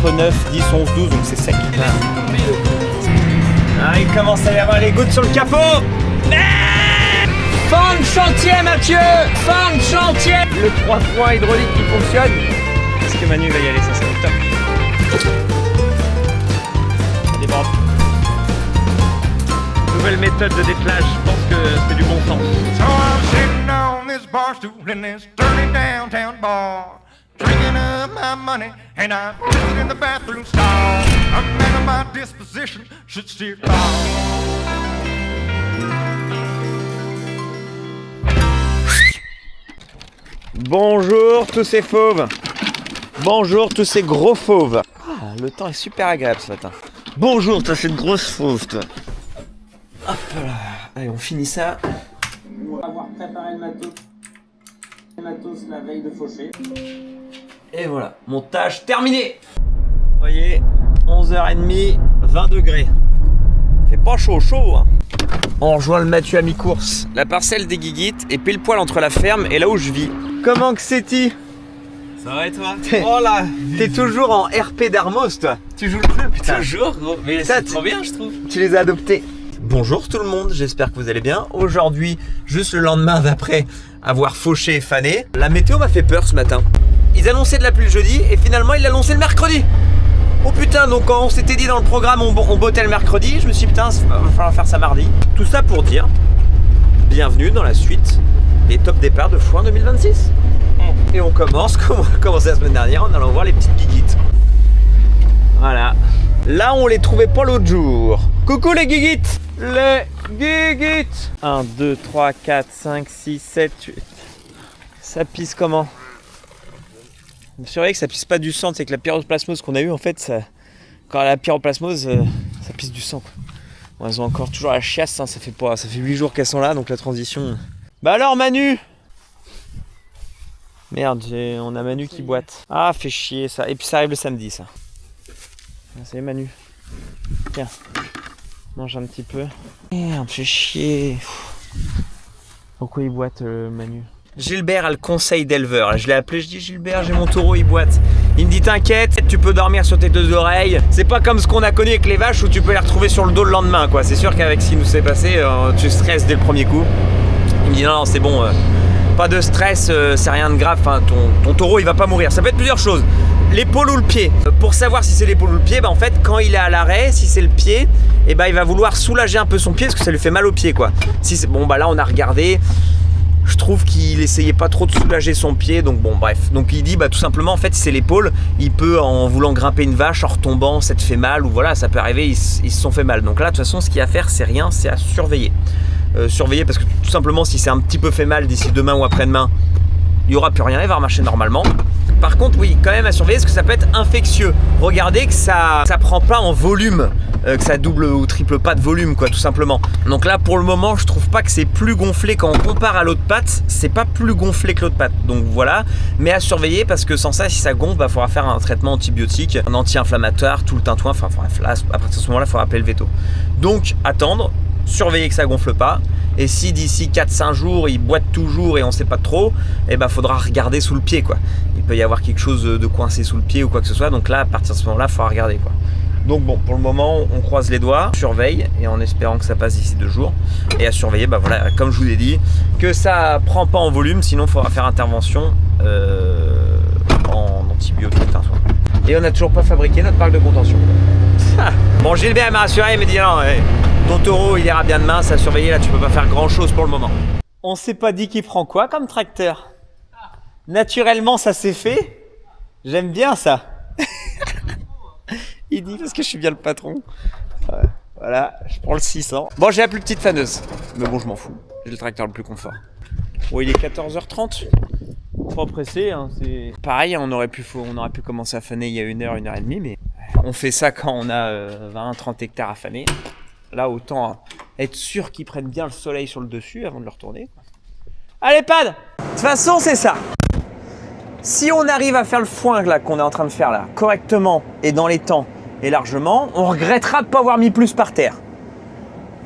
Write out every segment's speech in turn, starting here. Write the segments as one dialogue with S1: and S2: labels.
S1: entre 9, 10, 11, 12, donc c'est sec. Ah, il commence à y avoir les gouttes sur le capot. Fin de chantier, Mathieu. Fin de chantier. Le 3 points hydraulique qui fonctionne. Est-ce que Manu va y aller? Ça c'est le top. Ça déborde. Nouvelle méthode de dételage, je pense que c'est du bon sens.
S2: So I'm sitting on this bar stool in this dirty downtown bar, drinking up my money, and I'm sitting in the bathroom stall. A man of my disposition should steer clear.
S1: Bonjour tous ces fauves. Bonjour tous ces gros fauves. Ah, le temps est super agréable ce matin. Bonjour toi cette grosse fauve toi. Hop là. Allez, on finit ça.
S3: Pour avoir préparé le matos la veille de faucher.
S1: Et voilà, montage terminé. Vous voyez, 11h30, 20 degrés. Fait pas chaud hein. On rejoint le Mathieu à mi-course. La parcelle des Guiguites est pile poil entre la ferme et là où je vis. Comment que c'est-il?
S4: Ça va et toi?
S1: Oh là, t'es toujours en RP d'Armos toi. Tu joues le jeu putain.
S4: Toujours gros, mais c'est trop bien je trouve.
S1: Tu les as adoptés. Bonjour tout le monde, j'espère que vous allez bien. Aujourd'hui, juste le lendemain d'après avoir fauché et fané, la météo m'a fait peur ce matin. Ils annonçaient de la pluie le jeudi et finalement ils l'annonçaient le mercredi. Oh putain, donc quand on s'était dit dans le programme on bottait le mercredi, je me suis dit putain, il va falloir faire ça mardi. Tout ça pour dire, bienvenue dans la suite des top départs de Foin 2026. Et on commence, comme on a commencé la semaine dernière, en allant voir les petites guiguites. Voilà. Là, on les trouvait pas l'autre jour. Coucou les guiguites! Les guiguites! 1, 2, 3, 4, 5, 6, 7, 8. Ça pisse comment? C'est vrai que ça pisse pas du sang, c'est que la pyroplasmose qu'on a eue, en fait, ça, quand la pyroplasmose, ça pisse du sang. Quoi. Bon, elles ont encore toujours la chiasse, hein, ça fait 8 jours qu'elles sont là, donc la transition... Bah alors Manu! Merde, on a Manu qui boite. Ah, fait chier ça. Et puis ça arrive le samedi, ça. Salut Manu. Tiens. Mange un petit peu. Merde, fait chier. Pourquoi il boite Manu? Gilbert a le conseil d'éleveur. Je l'ai appelé, je dis Gilbert, j'ai mon taureau, il boite. Il me dit t'inquiète, tu peux dormir sur tes 2 oreilles. C'est pas comme ce qu'on a connu avec les vaches où tu peux les retrouver sur le dos le lendemain, quoi. C'est sûr qu'avec ce qui nous s'est passé, tu stresses dès le premier coup. Il me dit non, c'est bon. Pas de stress, c'est rien de grave, enfin, ton taureau il va pas mourir. Ça peut être plusieurs choses, l'épaule ou le pied. Pour savoir si c'est l'épaule ou le pied, bah en fait quand il est à l'arrêt, si c'est le pied, et bah il va vouloir soulager un peu son pied parce que ça lui fait mal au pied quoi. Si c'est bon bah là on a regardé, je trouve qu'il essayait pas trop de soulager son pied, donc bon bref. Donc il dit bah tout simplement en fait si c'est l'épaule, il peut en voulant grimper une vache, en retombant, ça te fait mal ou voilà ça peut arriver, ils se sont fait mal. Donc là de toute façon ce qu'il y a à faire c'est rien, c'est à surveiller. Surveiller parce que tout simplement si c'est un petit peu fait mal d'ici demain ou après-demain, il n'y aura plus rien, il va remarcher normalement. Par contre oui, quand même à surveiller parce que ça peut être infectieux. Regardez que ça prend pas en volume, que ça double ou triple pas de volume quoi tout simplement. Donc là pour le moment je trouve pas que c'est plus gonflé quand on compare à l'autre patte, c'est pas plus gonflé que l'autre patte. Donc voilà, mais à surveiller parce que sans ça si ça gonfle, bah faudra faire un traitement antibiotique, un anti-inflammatoire, tout le tintouin, enfin là, à partir de ce moment-là il faudra appeler le veto. Donc attendre, surveiller que ça gonfle pas et si d'ici 4-5 jours il boite toujours et on sait pas trop, et ben faudra regarder sous le pied quoi. Il peut y avoir quelque chose de coincé sous le pied ou quoi que ce soit, donc là à partir de ce moment là il faudra regarder quoi. Donc bon pour le moment on croise les doigts, surveille et en espérant que ça passe d'ici 2 jours et à surveiller bah voilà comme je vous ai dit que ça prend pas en volume sinon il faudra faire intervention en antibiotique et on n'a toujours pas fabriqué notre marque de contention. Bon Gilbert m'a rassuré, il m'a dit non ton taureau il ira bien demain, ça a surveillé là tu peux pas faire grand chose pour le moment. On s'est pas dit qu'il prend quoi comme tracteur? Naturellement ça s'est fait. J'aime bien ça. Il dit parce que je suis bien le patron. Ouais, voilà, je prends le 600. Bon j'ai la plus petite faneuse, mais bon je m'en fous. J'ai le tracteur le plus confort. Bon il est 14h30. Pas pressé, hein, c'est pareil, on aurait pu commencer à faner il y a 1h30, mais on fait ça quand on a 20-30 hectares à faner. Là, autant être sûr qu'ils prennent bien le soleil sur le dessus avant de le retourner. Allez, Pad! De toute façon, c'est ça. Si on arrive à faire le foin là qu'on est en train de faire là, correctement et dans les temps et largement, on regrettera de ne pas avoir mis plus par terre.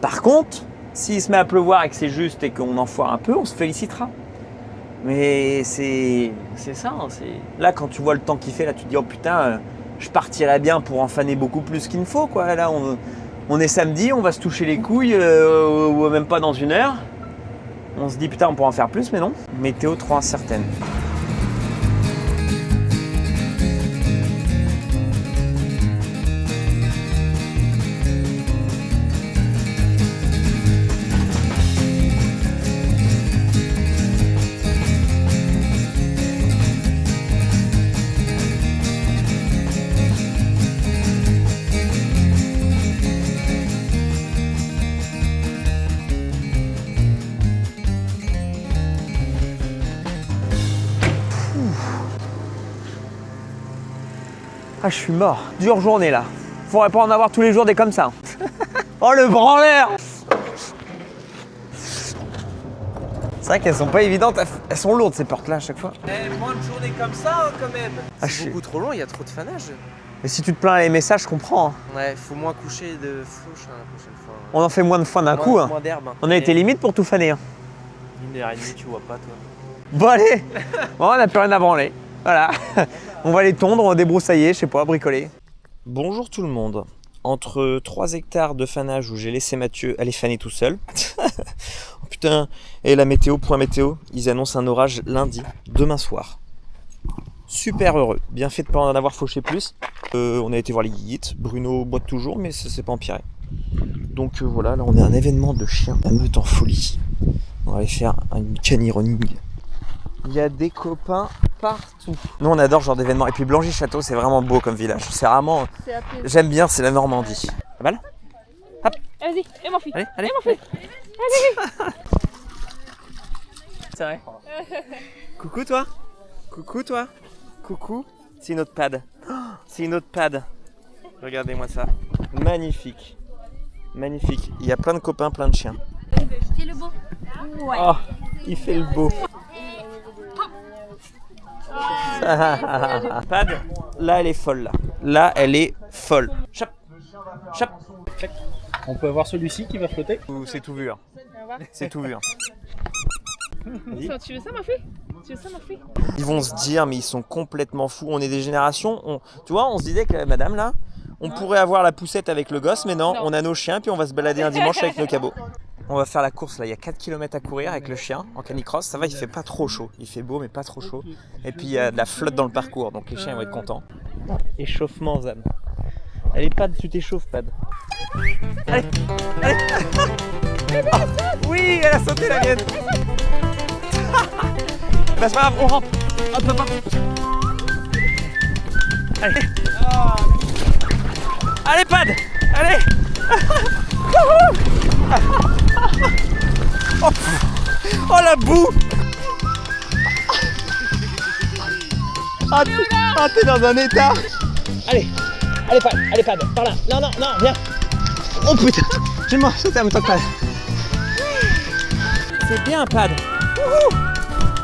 S1: Par contre, s'il se met à pleuvoir et que c'est juste et qu'on en foire un peu, on se félicitera. Mais c'est ça. Là, quand tu vois le temps qu'il fait, là, tu te dis, oh putain, je partirais bien pour en faner beaucoup plus qu'il ne faut, quoi. Là, on est samedi, on va se toucher les couilles, ou même pas dans 1 heure. On se dit, putain, on pourra en faire plus, mais non. Météo trop incertaine. Ah, je suis mort. Dure journée là. Faudrait pas en avoir tous les jours des comme ça. Oh, le branleur! C'est vrai qu'elles sont pas évidentes. Elles sont lourdes ces portes là à chaque fois.
S4: Moins de journées comme ça quand même.
S1: Ah,
S4: C'est beaucoup trop long, il y a trop de fanage.
S1: Mais si tu te plains à les messages, je comprends. Hein.
S4: Ouais, faut moins coucher de fauche la prochaine fois.
S1: On en fait moins de fois d'un coup. Hein.
S4: Moins d'herbe.
S1: On a été limite pour tout faner. Hein.
S4: 1h30, tu vois pas toi.
S1: Bon allez, bon, on n'a plus rien à branler. Voilà. On va les tondre, débroussailler, je sais pas, bricoler. Bonjour tout le monde. Entre 3 hectares de fanage où j'ai laissé Mathieu aller faner tout seul. Oh putain, et la météo, point météo, ils annoncent un orage lundi, demain soir. Super heureux, bien fait de ne pas en avoir fauché plus. On a été voir les guiguites, Bruno boite toujours mais ça s'est pas empiré. Donc voilà, là on est à un événement de chiens, la meute en folie. On va aller faire une canironing. Il y a des copains partout. Nous on adore ce genre d'événement. Et puis Blangy-Château c'est vraiment beau comme village. C'est vraiment... J'aime bien, c'est la Normandie. La balle ? Hop.
S5: Vas-y, et mon fils.
S1: Allez, allez.
S5: Et mon fils.
S1: C'est vrai. Coucou toi. Coucou toi. Coucou. C'est une autre pad. Oh, c'est une autre pad. Regardez-moi ça. Magnifique. Magnifique. Il y a plein de copains, plein de chiens.
S5: C'est le beau. Ouais.
S1: Oh, il fait le beau. Pad, là elle est folle là. Là elle est folle. Chap. Chap.
S6: On peut avoir celui-ci qui va flotter.
S1: C'est tout vu. Hein. C'est tout vu. Hein.
S5: Tu veux ça, ma fille? Tu veux ça, ma fille?
S1: Ils vont se dire mais ils sont complètement fous. On est des générations. Tu vois, on se disait que madame là, on pourrait avoir la poussette avec le gosse, mais non, on a nos chiens puis on va se balader un dimanche avec nos cabots. On va faire la course là, il y a 4 km à courir avec le chien en canicross, ça va, il fait pas trop chaud, il fait beau mais pas trop chaud. Et puis il y a de la flotte dans le parcours, donc les chiens vont être contents. Échauffement Zam. Allez Pad, tu t'échauffes Pad. Allez, allez. Oh, oui, elle a sauté la mienne. Bah c'est pas grave, on rentre. Hop, hop, hop. Allez. Allez Pad, allez. Oh, oh la boue. Ah t'es dans un état. Allez, allez Pad, par là. Non, non, non, viens. Oh putain, j'ai mort sauté en même temps que Pad. C'est bien Pad.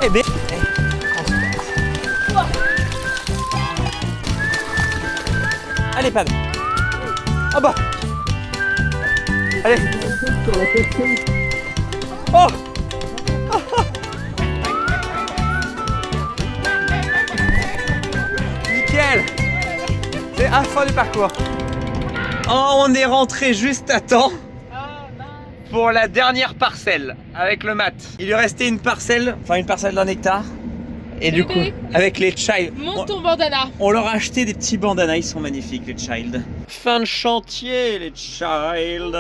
S1: Eh bien. Allez Pad. Ah bah. Allez. Oh. Nickel. C'est à la fin du parcours. Oh, on est rentré juste à temps pour la dernière parcelle avec le mat. Il lui restait une parcelle d'1 hectare. Et du coup, avec les child,
S5: Monte ton bandana.
S1: on leur a acheté des petits bandanas, ils sont magnifiques les child. Fin de chantier les child.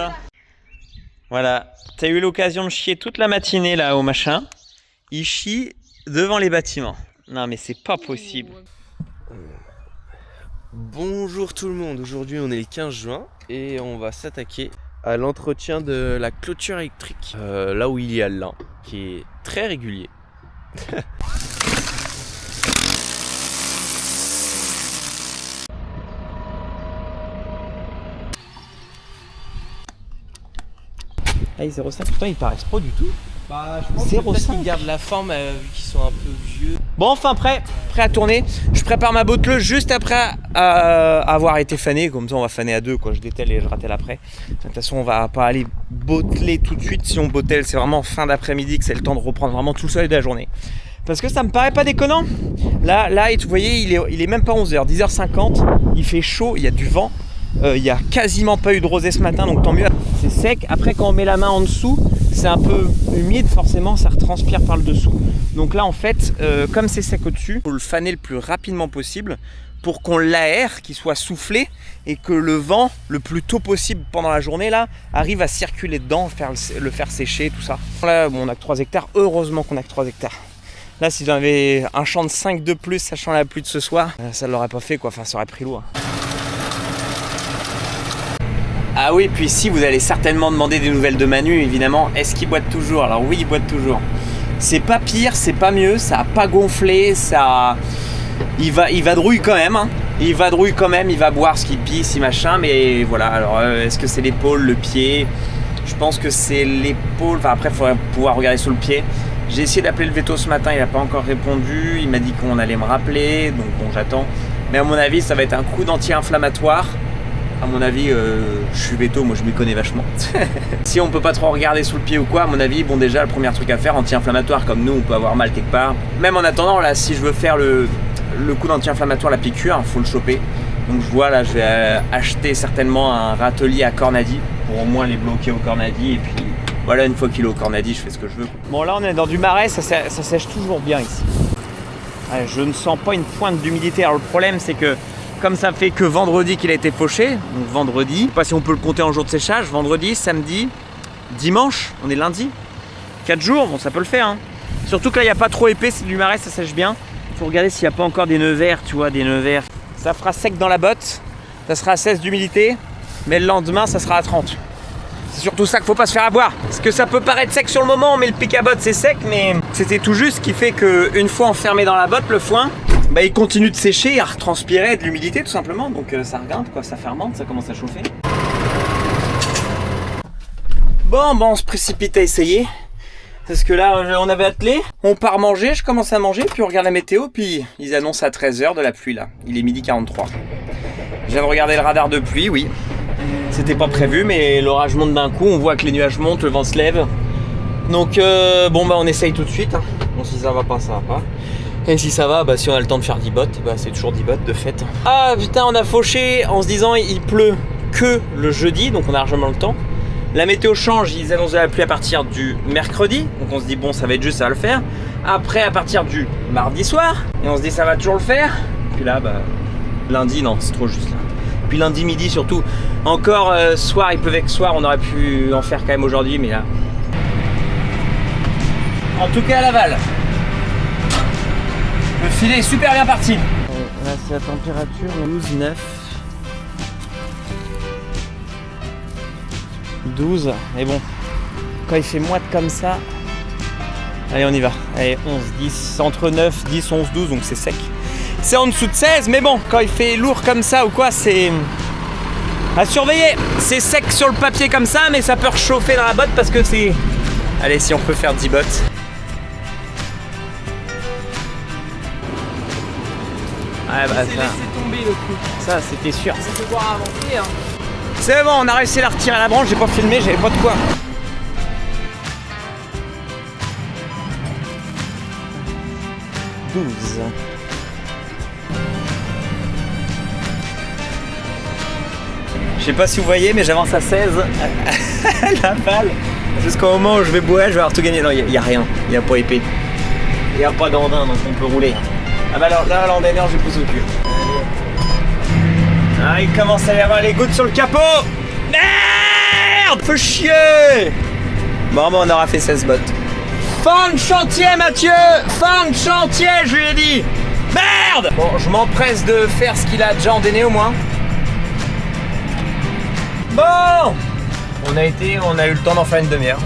S1: Voilà, t'as eu l'occasion de chier toute la matinée là au machin. Ils chient devant les bâtiments. Non mais c'est pas possible.
S4: Bonjour tout le monde, aujourd'hui on est le 15 juin et on va s'attaquer à l'entretien de la clôture électrique. Là où il y a le lin, qui est très régulier.
S1: Ah, 0,5, putain, ils paraissent pas du tout.
S6: Bah, je pense
S1: 0,5.
S4: Ils gardent la forme vu qu'ils sont un peu vieux.
S1: Bon, enfin prêt à tourner. Je prépare ma botteleuse juste après avoir été fané. Comme ça, on va faner à deux, quoi. Je dételle et je ratelle après. De toute façon, on va pas aller botteler tout de suite. Si on bottelle, c'est vraiment fin d'après-midi que c'est le temps de reprendre vraiment tout le soleil de la journée. Parce que ça me paraît pas déconnant. Là, vous voyez, il est même pas 11h, 10h50. Il fait chaud, il y a du vent. Il y a quasiment pas eu de rosée ce matin, donc tant mieux. C'est sec. Après, quand on met la main en dessous, c'est un peu humide, forcément, ça retranspire par le dessous. Donc là, en fait, comme c'est sec au-dessus, il faut le faner le plus rapidement possible pour qu'on l'aère, qu'il soit soufflé et que le vent, le plus tôt possible pendant la journée, là, arrive à circuler dedans, le faire sécher, tout ça. Là, bon, on a que 3 hectares. Heureusement qu'on a que 3 hectares. Là, si j'avais un champ de 5 de plus, sachant la pluie de ce soir, ça ne l'aurait pas fait, quoi. Enfin, ça aurait pris loin. Ah oui, puis si vous allez certainement demander des nouvelles de Manu, évidemment, est-ce qu'il boite toujours? Alors oui, il boite toujours. C'est pas pire, c'est pas mieux, ça a pas gonflé, ça... Il vadrouille quand même, hein. Il vadrouille quand même, il va boire ce qu'il pisse, machin, mais voilà. Alors, est-ce que c'est l'épaule, le pied? Je pense que c'est l'épaule, enfin après, il faudrait pouvoir regarder sur le pied. J'ai essayé d'appeler le veto ce matin, il n'a pas encore répondu, il m'a dit qu'on allait me rappeler, donc bon, j'attends. Mais à mon avis, ça va être un coup d'anti-inflammatoire. À mon avis, je suis veto, moi je m'y connais vachement. Si on peut pas trop regarder sous le pied ou quoi, à mon avis, bon déjà, le premier truc à faire, anti-inflammatoire, comme nous, on peut avoir mal quelque part. Même en attendant, là, si je veux faire le coup d'anti-inflammatoire, la piqûre, il faut le choper. Donc je vois, là, je vais acheter certainement un râtelier à Cornady, pour au moins les bloquer au Cornady, et puis voilà, une fois qu'il est au Cornady, je fais ce que je veux. Bon, là, on est dans du marais, ça sèche toujours bien ici. Ouais, je ne sens pas une pointe d'humidité. Alors le problème, c'est que comme ça fait que vendredi qu'il a été fauché, donc vendredi, je sais pas si on peut le compter en jour de séchage, vendredi, samedi, dimanche, on est lundi, 4 jours, bon ça peut le faire, hein. Surtout que là il n'y a pas trop épais, c'est du marais, ça sèche bien. Il faut regarder s'il n'y a pas encore des nœuds verts, tu vois, des nœuds verts. Ça fera sec dans la botte, ça sera à 16 d'humidité, mais le lendemain ça sera à 30. C'est surtout ça qu'il faut pas se faire avoir. Parce que ça peut paraître sec sur le moment, mais le pic à botte c'est sec, mais c'était tout juste, ce qui fait qu'une fois enfermé dans la botte, le foin, bah, il continue de sécher, à retranspirer de l'humidité tout simplement, donc ça regarde quoi, ça fermente, ça commence à chauffer. Bon, on se précipite à essayer, parce que là on avait attelé, on part manger, je commence à manger, puis on regarde la météo, puis ils annoncent à 13h de la pluie là, il est 12h43. Je viens de regarder le radar de pluie, oui, c'était pas prévu, mais l'orage monte d'un coup, on voit que les nuages montent, le vent se lève, donc bon bah on essaye tout de suite, hein. Bon si ça va pas, ça va pas. Et si ça va, bah si on a le temps de faire 10 bottes, bah c'est toujours 10 bottes de fait. Ah putain, on a fauché en se disant il pleut que le jeudi, donc on a largement le temps. La météo change, ils annoncent de la pluie à partir du mercredi, donc on se dit bon ça va être juste, ça va le faire. Après à partir du mardi soir, et on se dit ça va toujours le faire. Puis là, bah lundi, non, c'est trop juste là. Puis lundi midi surtout, encore soir, il pleuvait que soir, on aurait pu en faire quand même aujourd'hui, mais là... En tout cas à Laval. Le filet est super bien parti. Là c'est la température 12,9. 12. Et bon, quand il fait moite comme ça. Allez on y va. Allez 11, 10, entre 9, 10, 11, 12, donc c'est sec. C'est en dessous de 16, mais bon, quand il fait lourd comme ça ou quoi, c'est à surveiller. C'est sec sur le papier comme ça, mais ça peut réchauffer dans la botte parce que c'est... Allez, si on peut faire 10 bottes. Ouais, bah,
S5: laissé tomber le coup.
S1: ça c'était sûr.
S5: On peut pouvoir avancer, hein.
S1: C'est bon, on a réussi à la retirer à la branche, j'ai pas filmé, j'avais pas de quoi. « 12. » Je sais pas si vous voyez, mais j'avance à 16. La balle. Jusqu'au moment où je vais boire, je vais avoir tout gagné. Non, il n'y a rien, il n'y a pas épais. Il n'y a pas d'andin, donc on peut rouler. Ah bah alors là, l'an dernier, je pousse au cul. Ah, il commence à y avoir les gouttes sur le capot. Merde, faut chier. Bon, on aura fait 16 bottes. Fin de chantier, Mathieu. Fin de chantier, je lui ai dit. Merde. Bon, je m'empresse de faire ce qu'il a déjà endainé au moins. Bon, on a eu le temps d'en faire une demi-heure.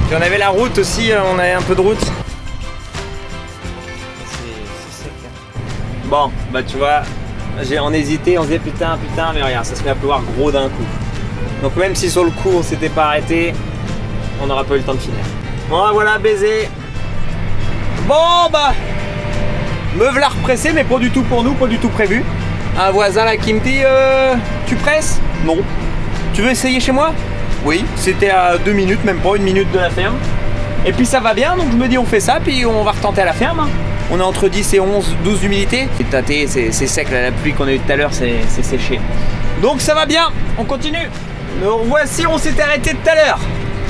S1: Puis on avait la route aussi, on avait un peu de route. Bon, bah tu vois, on hésitait, on se disait putain, mais regarde, ça se met à pleuvoir gros d'un coup. Donc même si sur le coup on s'était pas arrêté, on n'aura pas eu le temps de finir. Bon, voilà, baiser. Bon, bah, me voilà repressé, mais pas du tout pour nous, pas du tout prévu. Un voisin là qui me dit, tu presses? Non. Tu veux essayer chez moi? Oui, c'était à 2 minutes, même pas 1 minute de la ferme. Et puis ça va bien, donc je me dis on fait ça, puis on va retenter à la ferme. On est entre 10 et 11, 12 d'humidité. C'est tâté, c'est sec, là, la pluie qu'on a eu tout à l'heure, c'est séché. Donc ça va bien, on continue. Nous voici, on s'est arrêté tout à l'heure.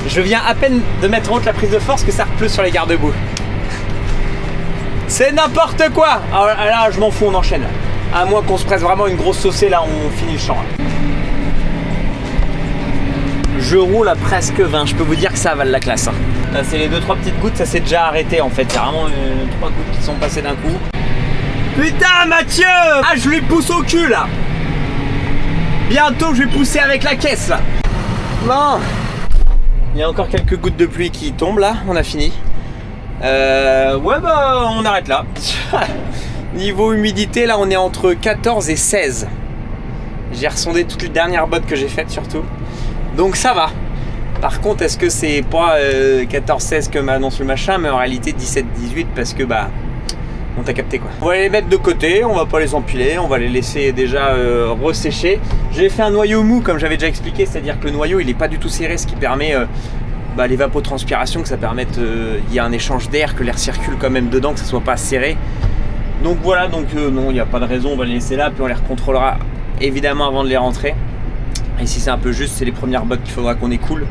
S1: Je viens à peine de mettre en route la prise de force que ça repleut sur les garde-boue. C'est n'importe quoi. Alors là, je m'en fous, on enchaîne. À moins qu'on se presse vraiment une grosse saucée, là, on finit le champ. Là. Je roule à presque 20, je peux vous dire que ça vale la classe. Hein. Là, c'est les 2-3 petites gouttes, ça s'est déjà arrêté en fait. Il y a vraiment 3 gouttes qui sont passées d'un coup. Putain, Mathieu! Ah, je lui pousse au cul là! Bientôt, je vais pousser avec la caisse là. Non! Il y a encore quelques gouttes de pluie qui tombent là, on a fini. Ouais, bah, on arrête là. Niveau humidité, là, on est entre 14 et 16. J'ai ressondé toutes les dernières bottes que j'ai faites surtout. Donc ça va. Par contre, est-ce que c'est pas 14-16 que m'annonce le machin, mais en réalité 17-18 parce que bah on t'a capté quoi. On va les mettre de côté, on va pas les empiler, on va les laisser déjà ressécher. J'ai fait un noyau mou comme j'avais déjà expliqué, c'est-à-dire que le noyau il est pas du tout serré, ce qui permet l'évapotranspiration, que ça permette il y a un échange d'air, que l'air circule quand même dedans, que ça soit pas serré. Donc voilà, donc non, il n'y a pas de raison, on va les laisser là, puis on les recontrôlera évidemment avant de les rentrer. Et si c'est un peu juste, c'est les premières bottes qu'il faudra qu'on écoule,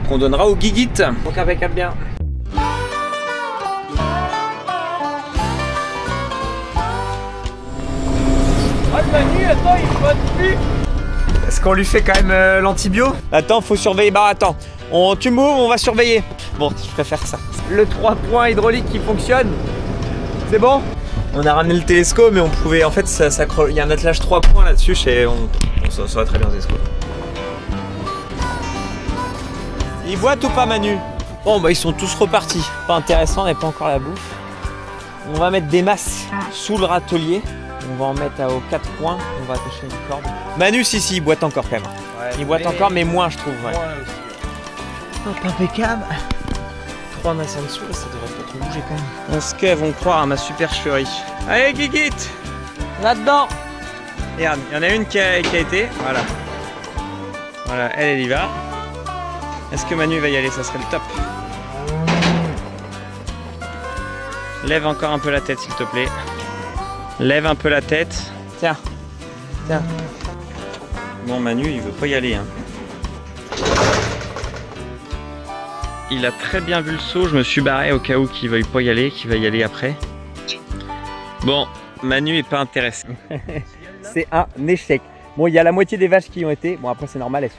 S1: qu'on donnera au guiguit. Donc impeccable bien. Ah Manu, attends, il botte plus. Est-ce qu'on lui fait quand même l'antibio? Attends, faut surveiller. Bah attends, tu m'ouvres, on va surveiller. Bon, je préfère ça. Le 3 points hydraulique qui fonctionne. C'est bon? On a ramené le télescope, mais on pouvait. En fait, il y a un attelage 3 points là-dessus, ça va très bien ce télescope. Ils boitent ou pas, Manu? Bon, bah ils sont tous repartis. Pas intéressant, on n'est pas encore à la bouffe. On va mettre des masses sous le râtelier. On va en mettre aux 4 points. On va attacher une corde. Manu, si, il boite encore quand même. Ouais, il boite encore, mais moins, je trouve. Ouais. Hop, impeccable. 3 masses en dessous, là, ça devrait pas trop bouger quand même. Est-ce qu'elles vont croire à ma supercherie? Allez, Guiguit, là-dedans. Regarde, il y en a une qui a été. Voilà. Voilà, elle y va. Est-ce que Manu va y aller? Ça serait le top. Lève encore un peu la tête, s'il te plaît. Lève un peu la tête. Tiens. Tiens. Bon, Manu, il veut pas y aller. Hein. Il a très bien vu le saut. Je me suis barré au cas où qu'il veuille pas y aller, qu'il va y aller après. Bon, Manu est pas intéressé. C'est un échec. Bon, il y a la moitié des vaches qui ont été. Bon, après, c'est normal, elles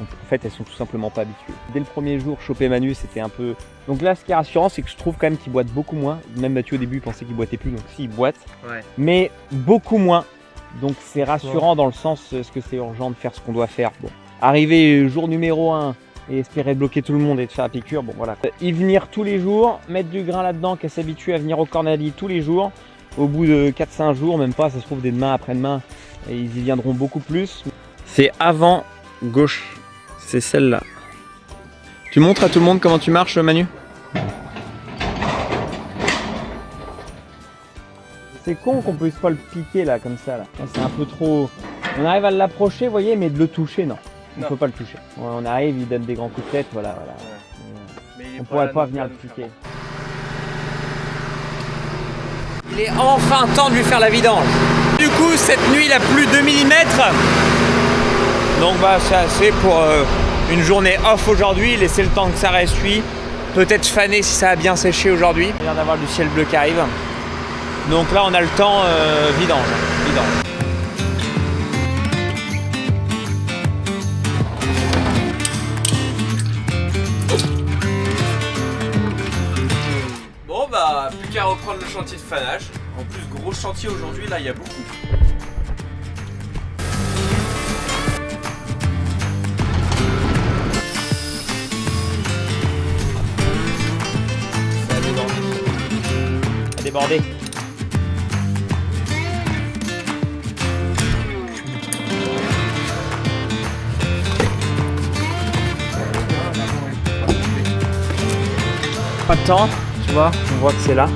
S1: sont tout simplement pas habituées. Dès le premier jour, choper Manu, c'était un peu. Donc là, ce qui est rassurant, c'est que je trouve quand même qu'il boite beaucoup moins. Même Mathieu, au début, pensait qu'il boitait plus. Donc, si, il boite. Ouais. Mais beaucoup moins. Donc, c'est rassurant dans le sens, est-ce que c'est urgent de faire ce qu'on doit faire? Bon. Arriver jour numéro 1 et espérer bloquer tout le monde et de faire la piqûre, bon, voilà. Y venir tous les jours, mettre du grain là-dedans, qu'elle s'habitue à venir au cornali tous les jours. Au bout de 4-5 jours, même pas, ça se trouve dès demain, après-demain. Et ils y viendront beaucoup plus. C'est avant gauche, c'est celle-là. Tu montres à tout le monde comment tu marches, Manu? C'est con qu'on puisse pas le piquer là, comme ça. Là. C'est un peu trop. On arrive à l'approcher, vous voyez, mais de le toucher, non. On peut pas le toucher. On arrive, il donne des grands coups de tête, voilà. Mais on pourrait pas venir le piquer. Il est enfin temps de lui faire la vidange. Du coup, cette nuit, il a plu 2 mm. Donc bah, c'est assez pour une journée off aujourd'hui. Laisser le temps que ça ressuie. Peut-être faner si ça a bien séché aujourd'hui. Il vient d'avoir du ciel bleu qui arrive. Donc là, on a le temps vidange. Bon bah, plus qu'à reprendre le chantier de fanage. En plus, gros chantier aujourd'hui, là, il y a beaucoup. Ça a débordé. Ça a débordé. Pas de temps, tu vois, on voit que c'est là.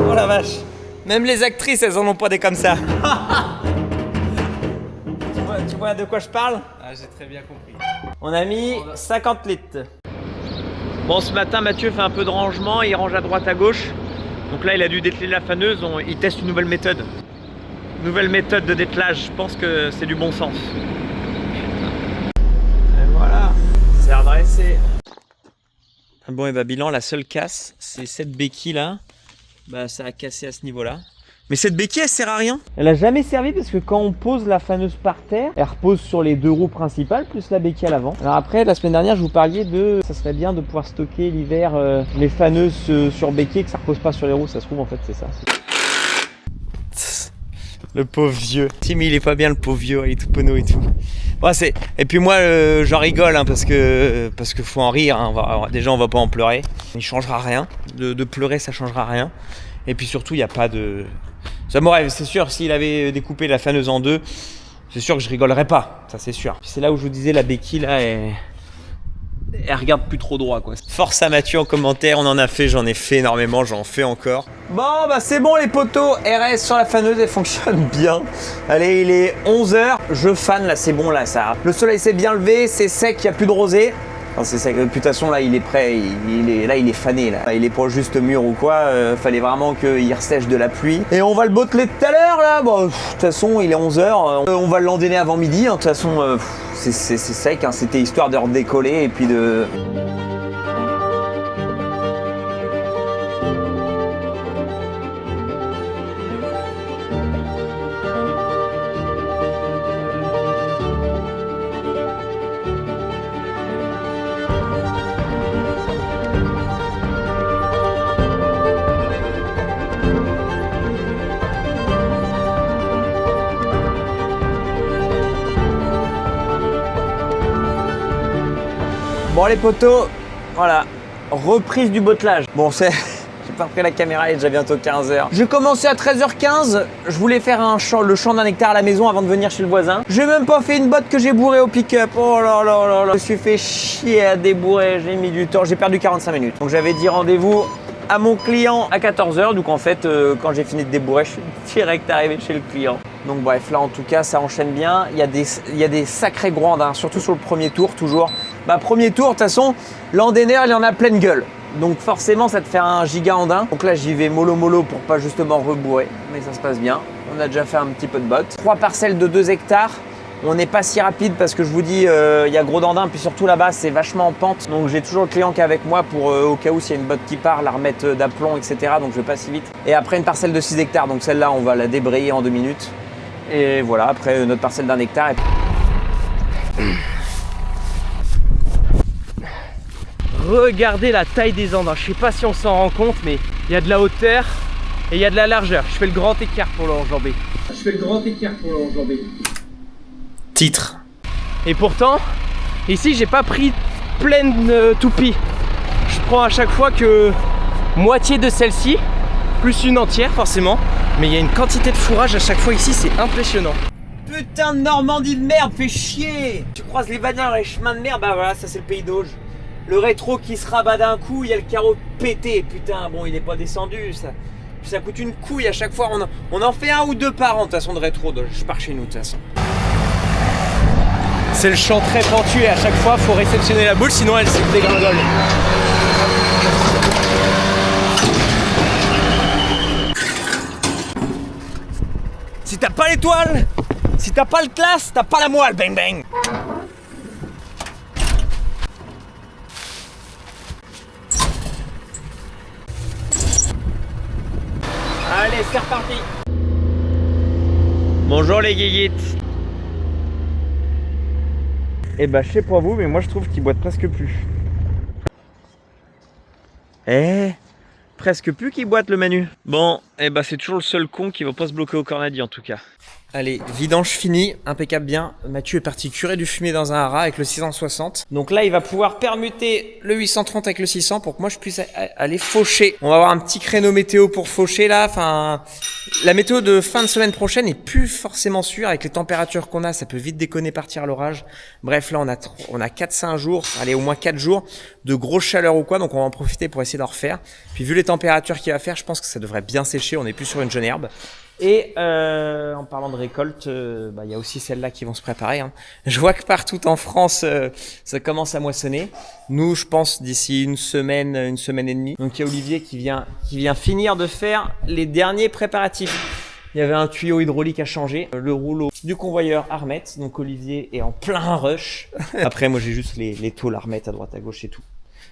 S1: Oh la vache, Même les actrices, elles en ont pas des comme ça. Tu vois de quoi je parle?
S4: Ah, j'ai très bien compris.
S1: On a mis 50 litres. Bon, ce matin, Mathieu fait un peu de rangement, il range à droite à gauche. Donc là, il a dû dételer la faneuse, il teste une nouvelle méthode. Nouvelle méthode de dételage, je pense que c'est du bon sens. Et voilà, c'est redressé. Bon, et bah bilan, la seule casse, c'est cette béquille là. Bah ça a cassé à ce niveau-là. Mais cette béquille, elle sert à rien. Elle a jamais servi parce que quand on pose la faneuse par terre, elle repose sur les deux roues principales plus la béquille à l'avant. Alors après, la semaine dernière, je vous parlais de... Ça serait bien de pouvoir stocker l'hiver les faneuses sur béquille, que ça repose pas sur les roues. Ça se trouve, en fait, c'est ça. Le pauvre vieux. Tim, il est pas bien, le pauvre vieux, il est tout penaud et tout. Ouais, et puis moi, j'en rigole, hein, parce que faut en rire. Hein. Déjà, on va pas en pleurer. Il changera rien. De pleurer, ça changera rien. Et puis surtout, il n'y a pas de... Ça m'aurait, c'est sûr, s'il avait découpé la faneuse en deux, c'est sûr que je rigolerais pas. Ça, c'est sûr. Puis c'est là où je vous disais, la béquille, là, elle regarde plus trop droit, quoi. Force à Mathieu en commentaire, on en a fait, j'en ai fait énormément, j'en fais encore. Bon, bah c'est bon les poteaux, RS sur la faneuse, elle fonctionne bien. Allez, il est 11h, je fane, là c'est bon, là ça. Le soleil s'est bien levé, c'est sec, il n'y a plus de rosée. Enfin, c'est sec, de toute façon là il est prêt, il est fané là. Il est pas juste mûr ou quoi, fallait vraiment qu'il ressèche de la pluie. Et on va le botteler tout à l'heure là, bon, de toute façon il est 11h, on va l'endainer avant midi, hein. De toute façon c'est sec, hein. C'était histoire de redécoller et puis de... Bon les poteaux, voilà, reprise du bottelage. Bon j'ai pas pris la caméra, il est déjà bientôt 15h. J'ai commencé à 13h15, je voulais faire le champ d'un hectare à la maison avant de venir chez le voisin. J'ai même pas fait une botte que j'ai bourrée au pick-up, oh là là là là. Je me suis fait chier à débourrer, j'ai mis du temps, j'ai perdu 45 minutes. Donc j'avais dit rendez-vous à mon client à 14h, donc en fait quand j'ai fini de débourrer, je suis direct arrivé chez le client. Donc bref, là en tout cas ça enchaîne bien, il y a des sacrés gros andins, surtout sur le premier tour toujours. Bah premier tour, de toute façon, l'andéner il y en a pleine gueule. Donc forcément ça te fait un giga andin. Donc là j'y vais mollo mollo pour pas justement rebourrer, mais ça se passe bien. On a déjà fait un petit peu de botte. 3 parcelles de 2 hectares. On n'est pas si rapide parce que je vous dis, il y a gros d'andin, puis surtout là-bas c'est vachement en pente. Donc j'ai toujours le client qui est avec moi pour au cas où s'il y a une botte qui part, la remettre d'aplomb, etc. Donc je vais pas si vite. Et après une parcelle de 6 hectares, donc celle-là on va la débrayer en 2 minutes. Et voilà, après notre parcelle d'1 hectare. Regardez la taille des andins, je sais pas si on s'en rend compte, mais il y a de la hauteur et il y a de la largeur. Je fais le grand écart pour l'enjamber. Titre. Et pourtant, ici j'ai pas pris pleine toupie. Je prends à chaque fois que moitié de celle-ci, plus une entière forcément. Mais il y a une quantité de fourrage à chaque fois ici, c'est impressionnant. Putain de Normandie de merde, fais chier. Tu croises les bagnoles et les chemins de merde, bah voilà, ça c'est le pays d'Auge. Le rétro qui se rabat d'un coup, il y a le carreau pété, putain, bon il est pas descendu, ça coûte une couille à chaque fois, on en fait 1 ou 2 par an de toute façon de rétro, je pars chez nous de toute façon. C'est le champ très pentu et à chaque fois faut réceptionner la boule sinon elle se dégringole. Si t'as pas l'étoile, si t'as pas le classe, t'as pas la moelle, bang bang. Allez, c'est reparti. Bonjour les guéguites. Eh bah je sais pas vous, mais moi je trouve qu'ils boitent presque plus. Presque plus qu'ils boitent le Manu. Bon, eh bah c'est toujours le seul con qui va pas se bloquer au cornadi en tout cas. Allez, vidange fini, impeccable bien. Mathieu est parti curer du fumier dans un haras avec le 660. Donc là, il va pouvoir permuter le 830 avec le 600 pour que moi je puisse aller faucher. On va avoir un petit créneau météo pour faucher là. Enfin, la météo de fin de semaine prochaine est plus forcément sûre. Avec les températures qu'on a, ça peut vite déconner, partir l'orage. Bref, là, on a 4-5 jours, allez, au moins 4 jours de grosse chaleur ou quoi. Donc on va en profiter pour essayer d'en refaire. Puis vu les températures qu'il va faire, je pense que ça devrait bien sécher. On n'est plus sur une jeune herbe. Et en parlant de récolte, il y a aussi celles-là qui vont se préparer. Hein. Je vois que partout en France, ça commence à moissonner. Nous, je pense d'ici une semaine et demie. Donc il y a Olivier qui vient finir de faire les derniers préparatifs. Il y avait un tuyau hydraulique à changer, le rouleau du convoyeur à remettre. Donc Olivier est en plein rush. Après, moi j'ai juste les tôles à remettre à droite à gauche et tout.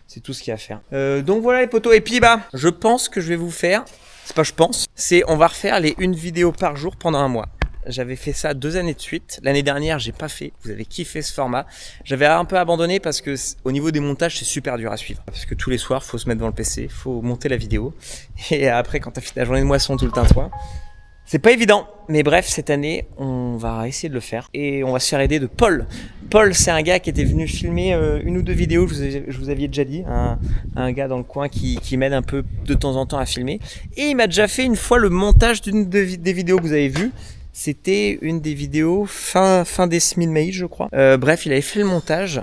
S1: C'est tout ce qu'il y a à faire. Donc voilà les potos. Et puis je pense que je vais vous faire... C'est pas je pense, on va refaire les 1 vidéo par jour pendant un mois. J'avais fait ça 2 années de suite. L'année dernière, j'ai pas fait. Vous avez kiffé ce format. J'avais un peu abandonné parce que au niveau des montages, c'est super dur à suivre. Parce que tous les soirs, faut se mettre devant le PC, faut monter la vidéo. Et après, quand t'as fait ta journée de moisson tout le tintouin, c'est pas évident. Mais bref, cette année, on va essayer de le faire. Et on va se faire aider de Paul. Paul, c'est un gars qui était venu filmer 1 ou 2 vidéos, je vous aviez déjà dit, un gars dans le coin qui m'aide un peu de temps en temps à filmer. Et il m'a déjà fait une fois le montage d'une des vidéos que vous avez vues. C'était une des vidéos fin des mi-mai, je crois. Bref, il avait fait le montage.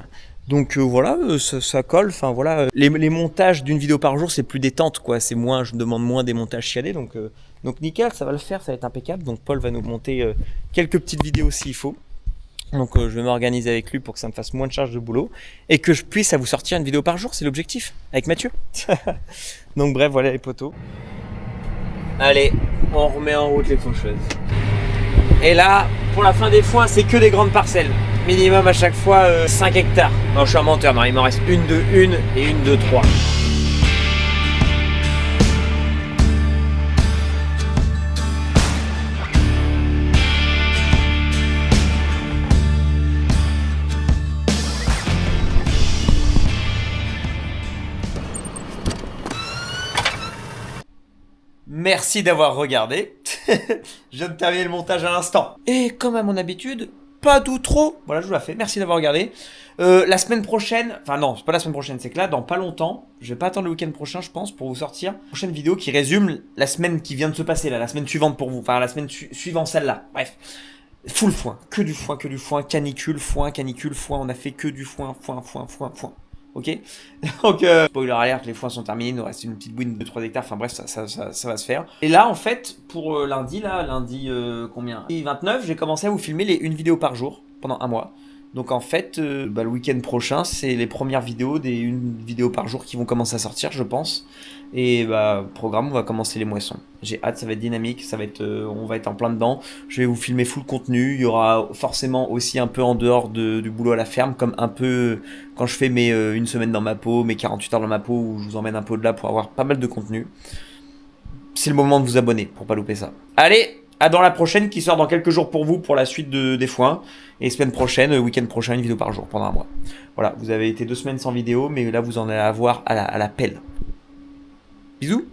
S1: Donc voilà, ça colle. Enfin voilà, les montages d'une vidéo par jour, c'est plus détente, quoi. C'est moins, je demande moins des montages chiadés. Donc nickel, ça va le faire, ça va être impeccable. Donc Paul va nous monter quelques petites vidéos s'il faut. Donc je vais m'organiser avec lui pour que ça me fasse moins de charge de boulot et que je puisse vous sortir une vidéo par jour, c'est l'objectif, avec Mathieu. Donc bref, voilà les potos. Allez, on remet en route les faucheuses. Et là, pour la fin des foins, c'est que des grandes parcelles. Minimum à chaque fois 5 hectares. Non, je suis un menteur, non, il m'en reste 1, 2, 1 et 1, 2, 3. Merci d'avoir regardé. Je viens de terminer le montage à l'instant. Et comme à mon habitude, pas d'outro. Voilà, je vous la fais. Merci d'avoir regardé. La semaine prochaine, enfin non, c'est pas la semaine prochaine, c'est que là, dans pas longtemps, je vais pas attendre le week-end prochain, je pense, pour vous sortir une prochaine vidéo qui résume la semaine qui vient de se passer là, la semaine suivante pour vous, enfin la semaine suivant celle-là. Bref, full foin, que du foin, canicule, foin. On a fait que du foin. Ok. Donc, spoiler alert, les foins sont terminés, il nous reste une petite bouine de 3 hectares, enfin bref, ça va se faire. Et là, en fait, pour lundi, combien 29, j'ai commencé à vous filmer les 1 vidéo par jour, pendant un mois. Donc en fait, le week-end prochain, c'est les premières vidéos des 1 vidéo par jour qui vont commencer à sortir, je pense. Et programme, on va commencer les moissons. J'ai hâte, ça va être dynamique, on va être en plein dedans. Je vais vous filmer full contenu. Il y aura forcément aussi un peu en dehors du boulot à la ferme, comme un peu quand je fais mes 1 semaine dans ma peau, mes 48 heures dans ma peau, où je vous emmène un peu au-delà pour avoir pas mal de contenu. C'est le moment de vous abonner pour pas louper ça. Allez, à dans la prochaine qui sort dans quelques jours pour vous pour la suite des foins. Et semaine prochaine, week-end prochain, 1 vidéo par jour pendant un mois. Voilà, vous avez été 2 semaines sans vidéo, mais là vous en allez avoir à la pelle. Bisous.